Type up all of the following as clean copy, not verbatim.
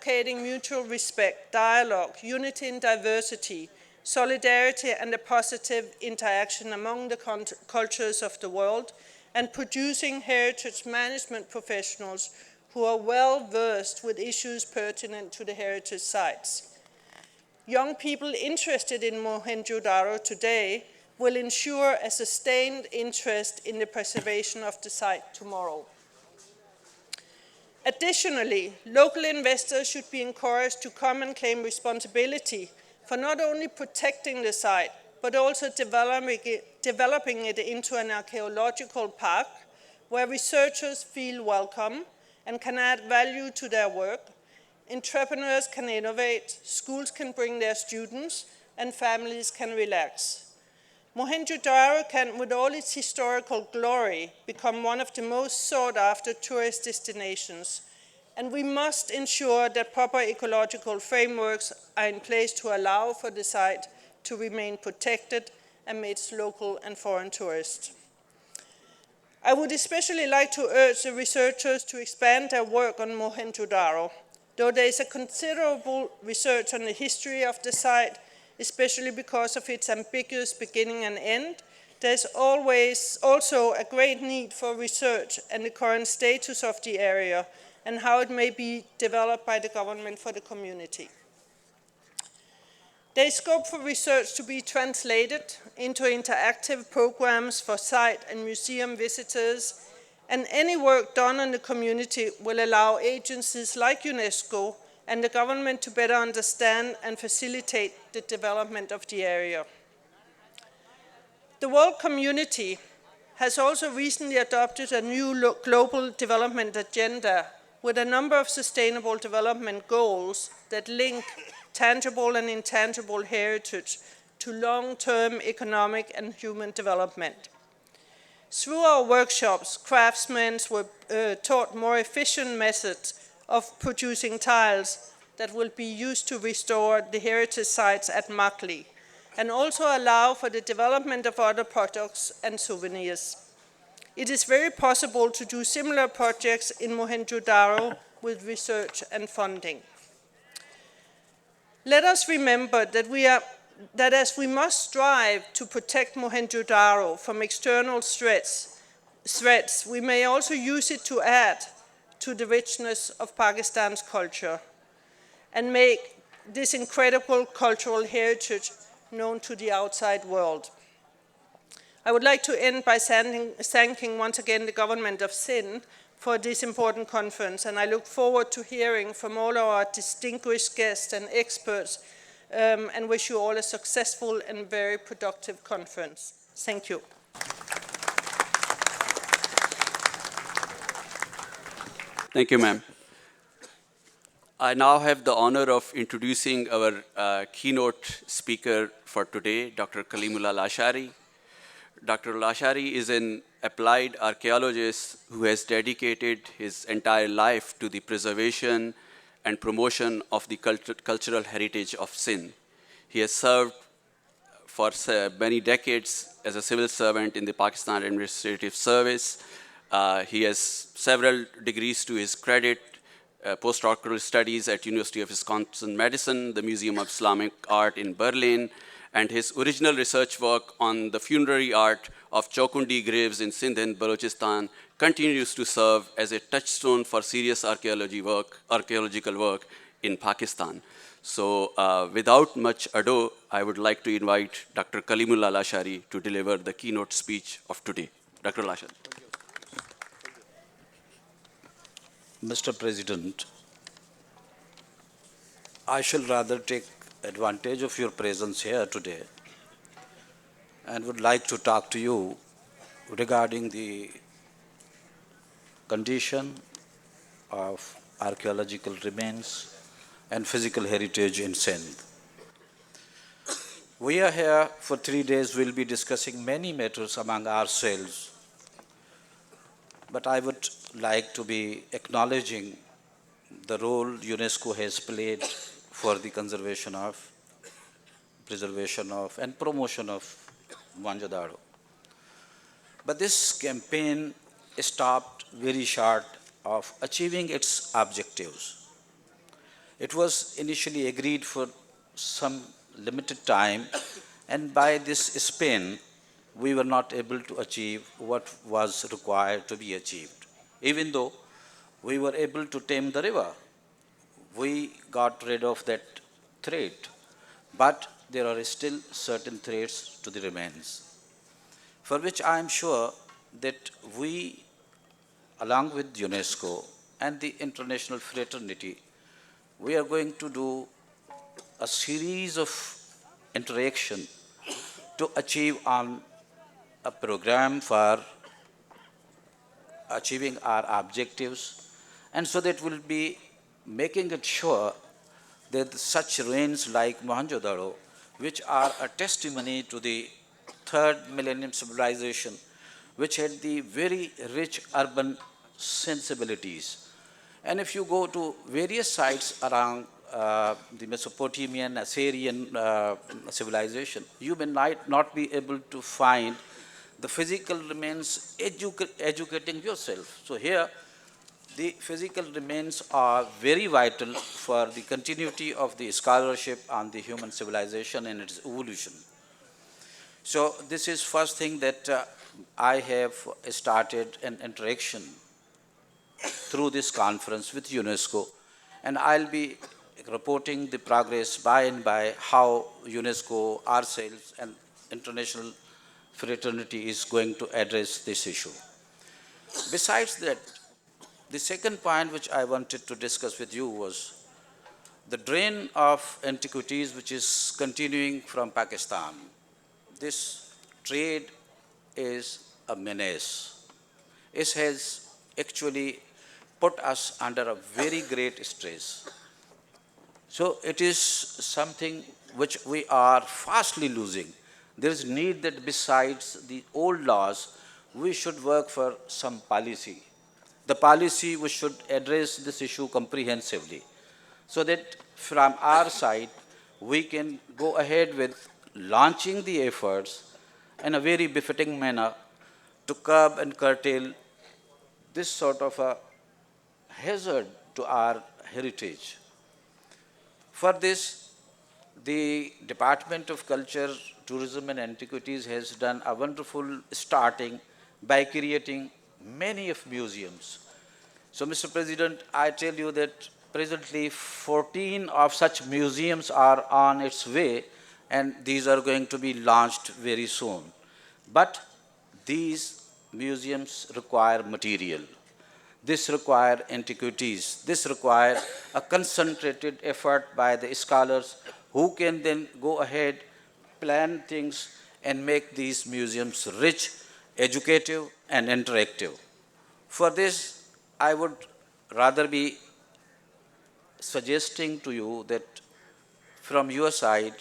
Advocating mutual respect, dialogue, unity in diversity, solidarity and a positive interaction among the cultures of the world, and producing heritage management professionals who are well versed with issues pertinent to the heritage sites. Young people interested in Mohenjo-Daro today will ensure a sustained interest in the preservation of the site tomorrow. Additionally, local investors should be encouraged to come and claim responsibility for not only protecting the site, but also developing it into an archaeological park where researchers feel welcome and can add value to their work. Entrepreneurs can innovate, schools can bring their students, and families can relax. Mohenjo-Daro can, with all its historical glory, become one of the most sought-after tourist destinations, and we must ensure that proper ecological frameworks are in place to allow for the site to remain protected amidst local and foreign tourists. I would especially like to urge the researchers to expand their work on Mohenjo-Daro. Though there is a considerable research on the history of the site, especially because of its ambiguous beginning and end, there's always also a great need for research and the current status of the area and how it may be developed by the government for the community. There is scope for research to be translated into interactive programs for site and museum visitors, and any work done on the community will allow agencies like UNESCO and the government to better understand and facilitate the development of the area. The world community has also recently adopted a new global development agenda with a number of sustainable development goals that link tangible and intangible heritage to long-term economic and human development. Through our workshops, craftsmen were taught more efficient methods of producing tiles that will be used to restore the heritage sites at Makli, and also allow for the development of other products and souvenirs. It is very possible to do similar projects in Mohenjo-Daro with research and funding. Let us remember that as we must strive to protect Mohenjo-Daro from external threats, we may also use it to add to the richness of Pakistan's culture and make this incredible cultural heritage known to the outside world. I would like to end by thanking once again the government of Sindh for this important conference, and I look forward to hearing from all our distinguished guests and experts, and wish you all a successful and very productive conference. Thank you. Thank you, ma'am. I now have the honor of introducing our keynote speaker for today, Dr. Kalimullah Lashari. Dr. Lashari is an applied archaeologist who has dedicated his entire life to the preservation and promotion of the cultural heritage of Sindh. He has served for many decades as a civil servant in the Pakistan Administrative Service. He has several degrees to his credit, postdoctoral studies at University of Wisconsin-Madison, the Museum of Islamic Art in Berlin, and his original research work on the funerary art of Chaukundi graves in Sindh and Balochistan continues to serve as a touchstone for serious archaeological work in Pakistan. So without much ado, I would like to invite Dr. Kalimullah Lashari to deliver the keynote speech of today. Dr. Lashari. Mr. President, I shall rather take advantage of your presence here today and would like to talk to you regarding the condition of archaeological remains and physical heritage in Sindh. We are here for 3 days. We'll be discussing many matters among ourselves, but I would like to be acknowledging the role UNESCO has played for the conservation of, preservation of, and promotion of Mohenjo-Daro. But this campaign stopped very short of achieving its objectives. It was initially agreed for some limited time, and by this span, we were not able to achieve what was required to be achieved. Even though we were able to tame the river, we got rid of that threat, but there are still certain threats to the remains, for which I am sure that we, along with UNESCO and the international fraternity, we are going to do a series of interaction to achieve on a program for achieving our objectives, and so that we'll be making it sure that such rains like Mohenjo-daro, which are a testimony to the third millennium civilization, which had the very rich urban sensibilities. And if you go to various sites around the Mesopotamian, Assyrian civilization, you may not be able to find the physical remains educating yourself. So here, the physical remains are very vital for the continuity of the scholarship on the human civilization and its evolution. So this is first thing that I have started an interaction through this conference with UNESCO, and I'll be reporting the progress by and by how UNESCO, ourselves, and international fraternity is going to address this issue. Besides that, the second point which I wanted to discuss with you was the drain of antiquities which is continuing from Pakistan. This trade is a menace. It has actually put us under a very great stress. So it is something which we are fastly losing. There is need that besides the old laws, we should work for some policy. The policy we should address this issue comprehensively, so that from our side we can go ahead with launching the efforts in a very befitting manner to curb and curtail this sort of a hazard to our heritage. For this, the Department of Culture, Tourism and Antiquities has done a wonderful starting by creating many of museums. So, Mr. President, I tell you that presently 14 of such museums are on its way, and these are going to be launched very soon. But these museums require material. This requires antiquities. This requires a concentrated effort by the scholars who can then go ahead, plan things, and make these museums rich, educative, and interactive. For this, I would rather be suggesting to you that from your side,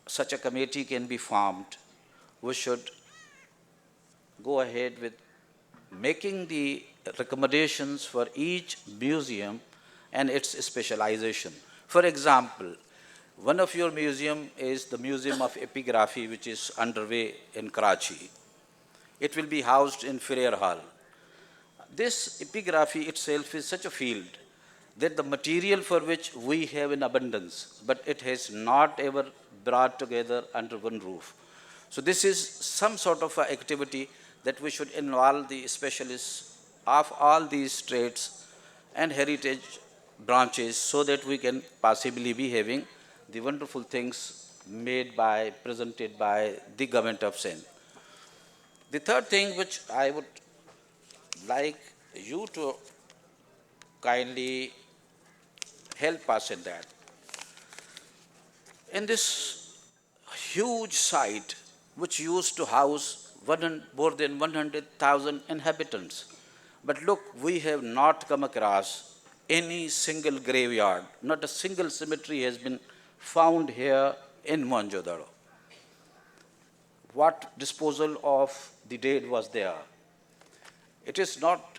such a committee can be formed. We should go ahead with making the recommendations for each museum and its specialization. For example, one of your museum is the Museum of Epigraphy, which is underway in Karachi. It will be housed in Ferrer Hall. This epigraphy itself is such a field that the material for which we have in abundance, but it has not ever brought together under one roof. So this is some sort of activity that we should involve the specialists of all these trades and heritage branches, so that we can possibly be having the wonderful things presented by the government of Sindh. The third thing which I would like you to kindly help us in that, in this huge site which used to house more than 100,000 inhabitants, but look, we have not come across any single graveyard, not a single cemetery has been found here in Mohenjo-daro. What disposal of the dead was there? It is not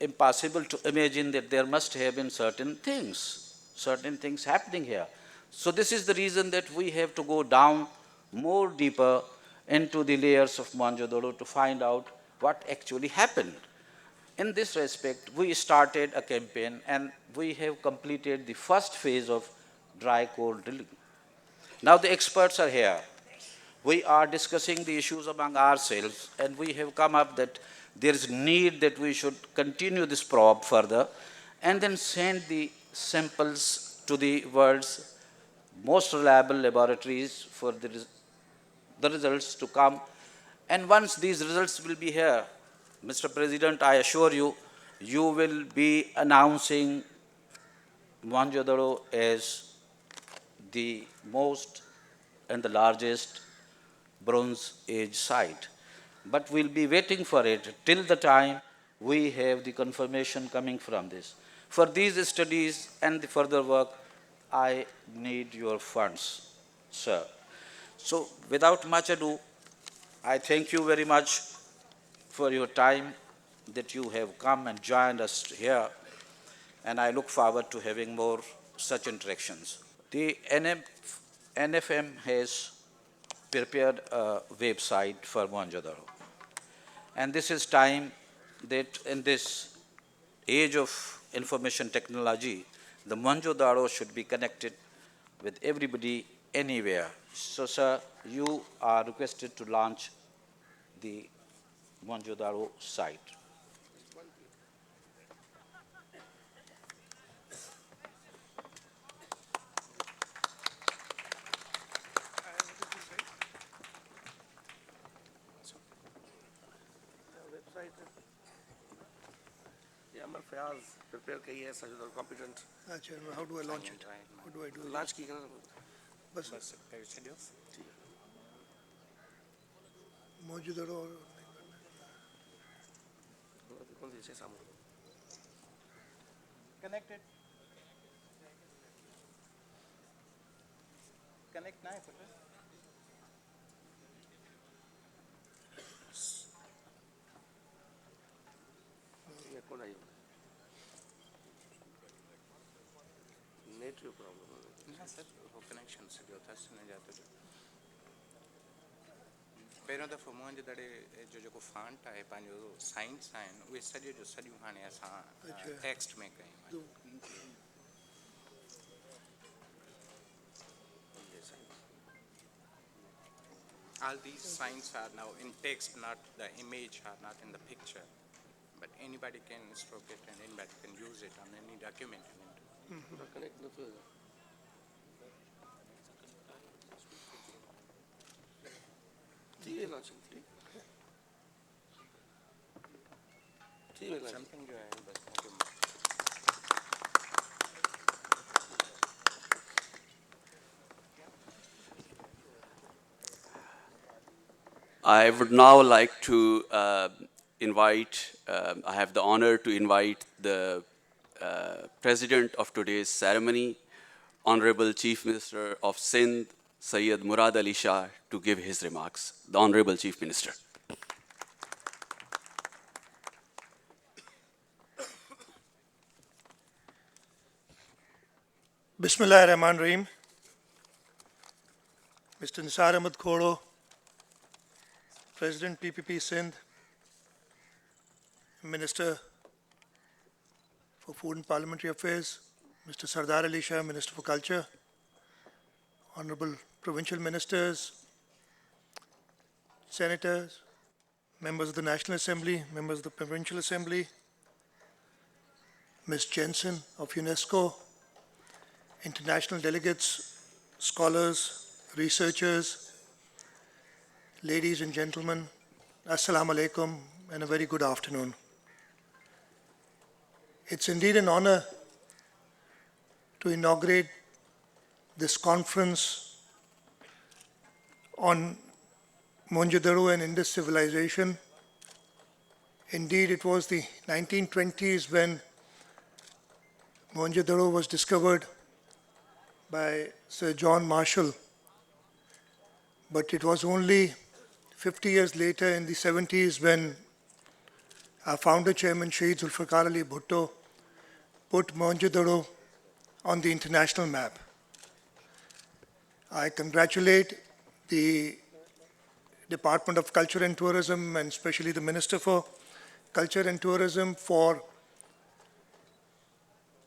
impossible to imagine that there must have been certain things happening here. So this is the reason that we have to go down more deeper into the layers of Mohenjo-daro to find out what actually happened. In this respect, we started a campaign and we have completed the first phase of dry core drilling. Now the experts are here. We are discussing the issues among ourselves, and we have come up that there is need that we should continue this probe further and then send the samples to the world's most reliable laboratories for the results to come. And once these results will be here, Mr. President, I assure you, you will be announcing Mohenjo-daro as the most and the largest Bronze Age site. But we'll be waiting for it till the time we have the confirmation coming from this. For these studies and the further work, I need your funds, sir. So without much ado, I thank you very much for your time that you have come and joined us here, and I look forward to having more such interactions. The NFM has prepared a website for Mohenjo-daro. And this is time that in this age of information technology, the Mohenjo-daro should be connected with everybody anywhere. So, sir, you are requested to launch the Mohenjo-daro site. Amar Fayaz prepare कही है Sajid और competent अच्छा how do I launch it? How do I do it? launch की करना बस Mohenjo-daro कौन सी है सामने Connected. Connect now. ये कौन आई नेट प्रॉब्लम ना सर वो कनेक्शन से जो था सुने जाते जो पहिरों दफ़ो मोहनजोदड़ो जो जेको फॉन्ट आहे पंहिंजो साइंस आहिनि उहे सॼे जो सॼियूं हाणे असां टेक्स्ट में कयूं All these signs are now in text, not the image, are not in the picture. But anybody can stroke it and anybody can use it on any document. Connect नहीं होगा ठीक है लॉन्चिंग ठीक है Something जो है बस I would now like to invite, I have the honor to invite the president of today's ceremony, Honorable Chief Minister of Sindh, Sayyid Murad Ali Shah, to give his remarks. The Honorable Chief Minister. Bismillah ar-Rahman Rahim. Mr. Nisar Ahmed Khoro, President PPP Sindh, Minister for Food and Parliamentary Affairs, Mr. Sardar Ali Shah, Minister for Culture, Honorable Provincial Ministers, Senators, Members of the National Assembly, Members of the Provincial Assembly, Ms. Jensen of UNESCO, international delegates, scholars, researchers, ladies and gentlemen, Assalamu alaikum and a very good afternoon. It's indeed an honor to inaugurate this conference on Mohenjo-daro and Indus civilization. Indeed, it was the 1920s when Mohenjo-daro was discovered by Sir John Marshall, but it was only 50 years later in the 70s when our founder chairman Shahid Zulfikar Ali Bhutto put Mohenjo-daro on the international map. I congratulate the Department of Culture and Tourism and especially the Minister for Culture and Tourism for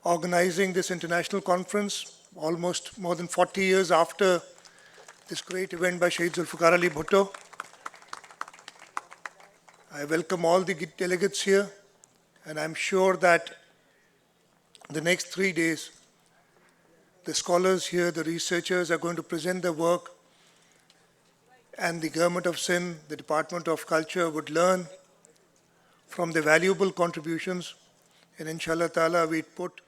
organizing this international conference, almost more than 40 years after this great event by Shaheed Zulfikar Ali Bhutto. I welcome all the delegates here, and I'm sure that the next 3 days, the scholars here, the researchers are going to present their work, and the Government of Sindh, the Department of Culture would learn from the valuable contributions, and inshallah ta'ala we'd put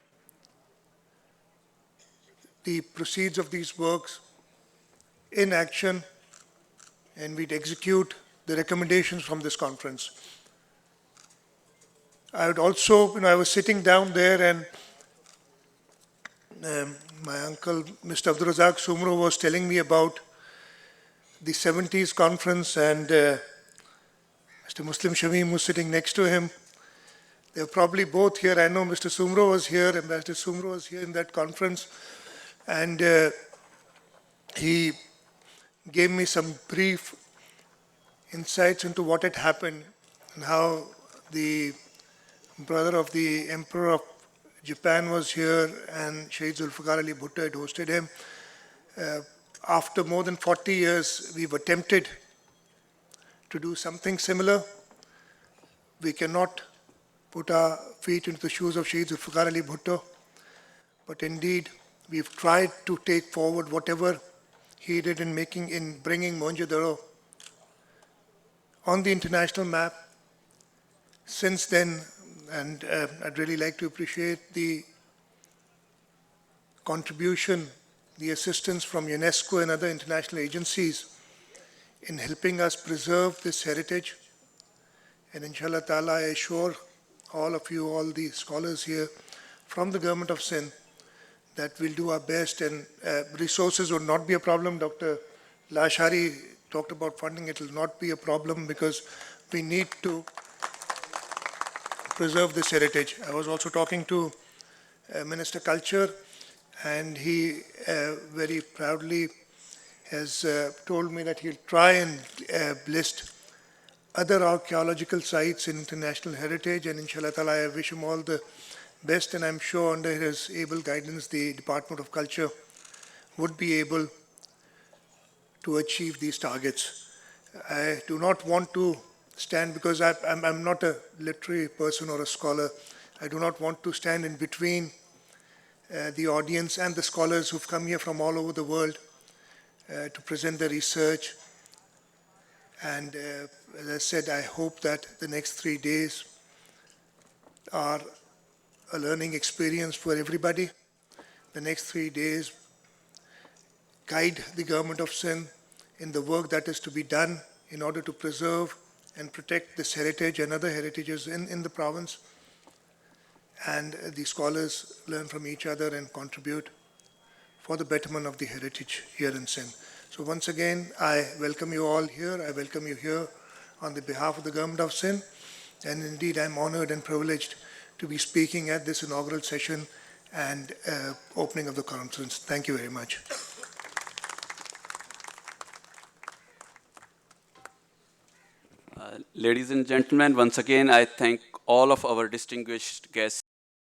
the proceeds of these works in action, and we'd execute the recommendations from this conference. I would also, I was sitting down there, and my uncle, Mr. Abdul Razak Sumro, was telling me about the 70s conference, and Mr. Muslim Shamim was sitting next to him. They were probably both here. I know Mr. Sumro was here, and Mr. Sumro was here in that conference, and he gave me some brief insights into what had happened and how the brother of the Emperor of Japan was here, and Shaheed Zulfikar Ali Bhutto had hosted him. After more than 40 years, we've attempted to do something similar. We cannot put our feet into the shoes of Shaheed Zulfikar Ali Bhutto, but indeed, we've tried to take forward whatever he did in bringing Mohenjo-daro on the international map. Since then, and I'd really like to appreciate the contribution, the assistance from UNESCO and other international agencies in helping us preserve this heritage. And inshallah ta'ala, I assure all of you, all the scholars here from the Government of Sindh, that we'll do our best, and resources would not be a problem. Dr. Lashari talked about funding. It will not be a problem because we need to preserve this heritage. I was also talking to Minister Culture, and he very proudly has told me that he'll try and list other archaeological sites in international heritage, and inshallah ta'ala, I wish him all the best, and I'm sure under his able guidance, the Department of Culture would be able to achieve these targets. I do not want to stand, because I'm not a literary person or a scholar, I do not want to stand in between the audience and the scholars who've come here from all over the world to present their research. And as I said, I hope that the next 3 days are a learning experience for everybody. The next 3 days guide the Government of Sindh in the work that is to be done in order to preserve and protect this heritage and other heritages in the province. And the scholars learn from each other and contribute for the betterment of the heritage here in Sindh. So once again, I welcome you all here. I welcome you here on the behalf of the Government of Sindh. And indeed, I'm honored and privileged to be speaking at this inaugural session and opening of the conference. Thank you very much. Ladies and gentlemen, once again, I thank all of our distinguished guests